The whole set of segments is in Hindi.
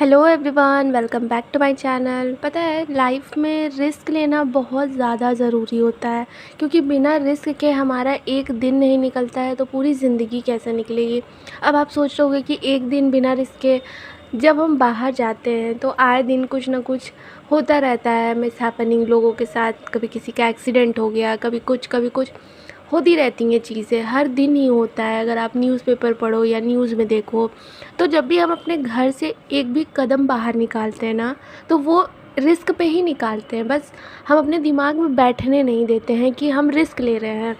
Hello everyone, welcome back to my channel. पता है लाइफ में रिस्क लेना बहुत ज़्यादा ज़रूरी होता है, क्योंकि बिना रिस्क के हमारा एक दिन नहीं निकलता है तो पूरी ज़िंदगी कैसे निकलेगी। अब आप सोच रहे होंगे कि एक दिन बिना रिस्क के जब हम बाहर जाते हैं तो आए दिन कुछ ना कुछ होता रहता है मिस हैपनिंग लोगों के साथ। कभी किसी का एक्सीडेंट हो गया, कभी कुछ होती रहती हैं चीज़ें, हर दिन ही होता है। अगर आप न्यूज़पेपर पढ़ो या न्यूज़ में देखो, तो जब भी हम अपने घर से एक भी कदम बाहर निकालते हैं ना, तो वो रिस्क पे ही निकालते हैं। बस हम अपने दिमाग में बैठने नहीं देते हैं कि हम रिस्क ले रहे हैं।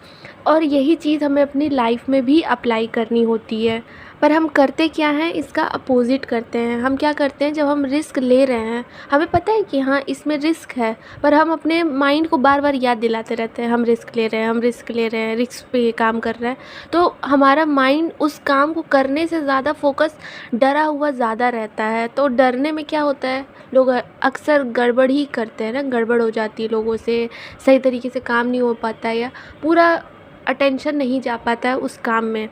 और यही चीज़ हमें अपनी लाइफ में भी अप्लाई करनी होती है। पर हम करते क्या हैं, इसका अपोज़िट करते हैं। हम क्या करते हैं, जब हम रिस्क ले रहे हैं, हमें पता है कि हाँ इसमें रिस्क है, पर हम अपने माइंड को बार बार याद दिलाते रहते हैं हम रिस्क ले रहे हैं, हम रिस्क ले रहे हैं, रिस्क पे ये काम कर रहे हैं। तो हमारा माइंड उस काम को करने से ज़्यादा फोकस डरा हुआ ज़्यादा रहता है। तो डरने में क्या होता है, लोग अक्सर गड़बड़ ही करते हैं ना, गड़बड़ हो जाती है लोगों से, सही तरीके से काम नहीं हो पाता है या पूरा अटेंशन नहीं जा पाता है उस काम में।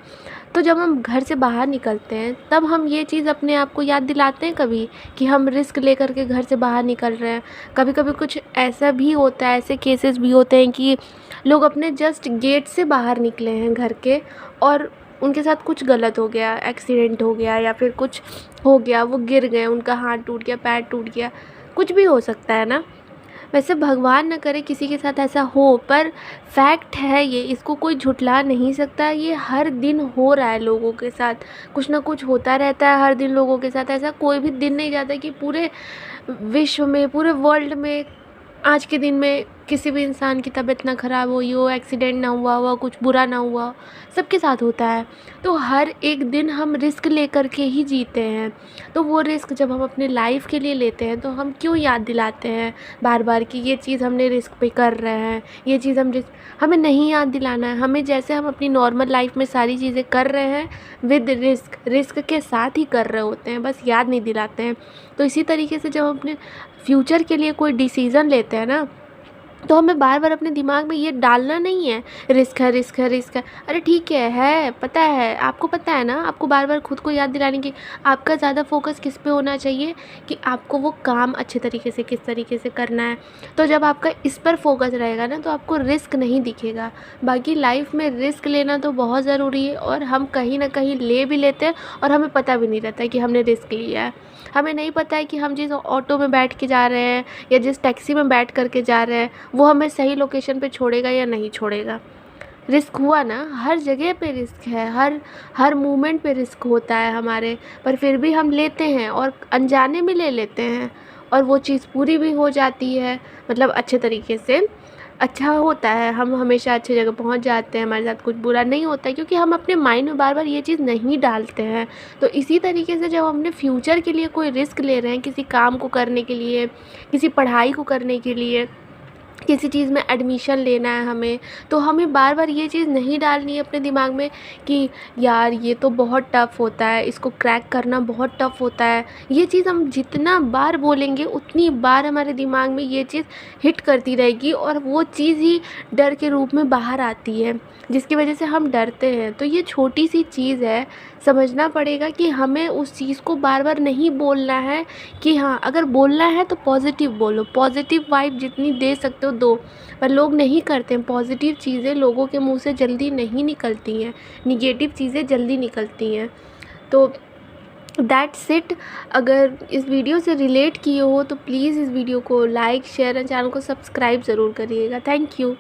तो जब हम घर से बाहर निकलते हैं तब हम ये चीज़ अपने आप को याद दिलाते हैं कभी कि हम रिस्क लेकर के घर से बाहर निकल रहे हैं। कभी कभी कुछ ऐसा भी होता है, ऐसे केसेस भी होते हैं कि लोग अपने जस्ट गेट से बाहर निकले हैं घर के, और उनके साथ कुछ गलत हो गया, एक्सीडेंट हो गया या फिर कुछ हो गया, वो गिर गए, उनका हाथ टूट गया, पैर टूट गया, कुछ भी हो सकता है ना। वैसे भगवान ना करे किसी के साथ ऐसा हो, पर फैक्ट है ये, इसको कोई झुठला नहीं सकता। ये हर दिन हो रहा है लोगों के साथ, कुछ ना कुछ होता रहता है हर दिन लोगों के साथ। ऐसा कोई भी दिन नहीं जाता कि पूरे विश्व में, पूरे वर्ल्ड में आज के दिन में किसी भी इंसान की तबीयत ना ख़राब हुई हो, एक्सीडेंट ना हुआ हो, कुछ बुरा ना हुआ हो, सबके साथ होता है। तो हर एक दिन हम रिस्क लेकर के ही जीते हैं। तो वो रिस्क जब हम अपने लाइफ के लिए लेते हैं तो हम क्यों याद दिलाते हैं बार बार कि ये चीज़ हमने रिस्क पे कर रहे हैं, ये चीज़ हमें नहीं याद दिलाना है। हमें जैसे हम अपनी नॉर्मल लाइफ में सारी चीज़ें कर रहे हैं विद रिस्क, रिस्क के साथ ही कर रहे होते हैं, बस याद नहीं दिलाते हैं। तो इसी तरीके से जब हम अपने फ्यूचर के लिए कोई डिसीज़न लेते हैं ना, तो हमें बार बार अपने दिमाग में ये डालना नहीं है रिस्क है, रिस्क है, रिस्क है। अरे ठीक है, पता है, आपको पता है ना, आपको बार बार खुद को याद दिलाने की आपका ज़्यादा फोकस किस पे होना चाहिए कि आपको वो काम अच्छे तरीके से किस तरीके से करना है। तो जब आपका इस पर फोकस रहेगा ना, तो आपको रिस्क नहीं दिखेगा। बाकी लाइफ में रिस्क लेना तो बहुत ज़रूरी है, और हम कहीं ना कहीं ले भी लेते हैं और हमें पता भी नहीं रहता है कि हमने रिस्क लिया है। हमें नहीं पता है कि हम जिस ऑटो में बैठ के जा रहे हैं या जिस टैक्सी में बैठ करके जा रहे हैं वो हमें सही लोकेशन पे छोड़ेगा या नहीं छोड़ेगा। रिस्क हुआ ना, हर जगह पे रिस्क है, हर हर मूवमेंट पे रिस्क होता है हमारे, पर फिर भी हम लेते हैं और अनजाने में ले लेते हैं, और वो चीज़ पूरी भी हो जाती है, मतलब अच्छे तरीके से अच्छा होता है। हम हमेशा अच्छी जगह पहुंच जाते हैं, हमारे साथ कुछ बुरा नहीं होता है, क्योंकि हम अपने माइंड में बार बार ये चीज़ नहीं डालते हैं। तो इसी तरीके से जब हम अपने फ्यूचर के लिए कोई रिस्क ले रहे हैं, किसी काम को करने के लिए, किसी पढ़ाई को करने के लिए, किसी चीज़ में एडमिशन लेना है हमें, तो हमें बार बार ये चीज़ नहीं डालनी है अपने दिमाग में कि यार ये तो बहुत टफ़ होता है, इसको क्रैक करना बहुत टफ़ होता है। ये चीज़ हम जितना बार बोलेंगे उतनी बार हमारे दिमाग में ये चीज़ हिट करती रहेगी, और वो चीज़ ही डर के रूप में बाहर आती है, जिसकी वजह से हम डरते हैं। तो ये छोटी सी चीज़ है, समझना पड़ेगा कि हमें उस चीज़ को बार बार नहीं बोलना है। कि हाँ, अगर बोलना है तो पॉजिटिव बोलो, पॉजिटिव वाइब जितनी दे सकते हो दो। पर लोग नहीं करते हैं, पॉजिटिव चीज़ें लोगों के मुंह से जल्दी नहीं निकलती हैं, निगेटिव चीज़ें जल्दी निकलती हैं। तो दैट्स इट। अगर इस वीडियो से रिलेट किए हो तो प्लीज़ इस वीडियो को लाइक, शेयर और चैनल को सब्सक्राइब ज़रूर करिएगा। Thank you.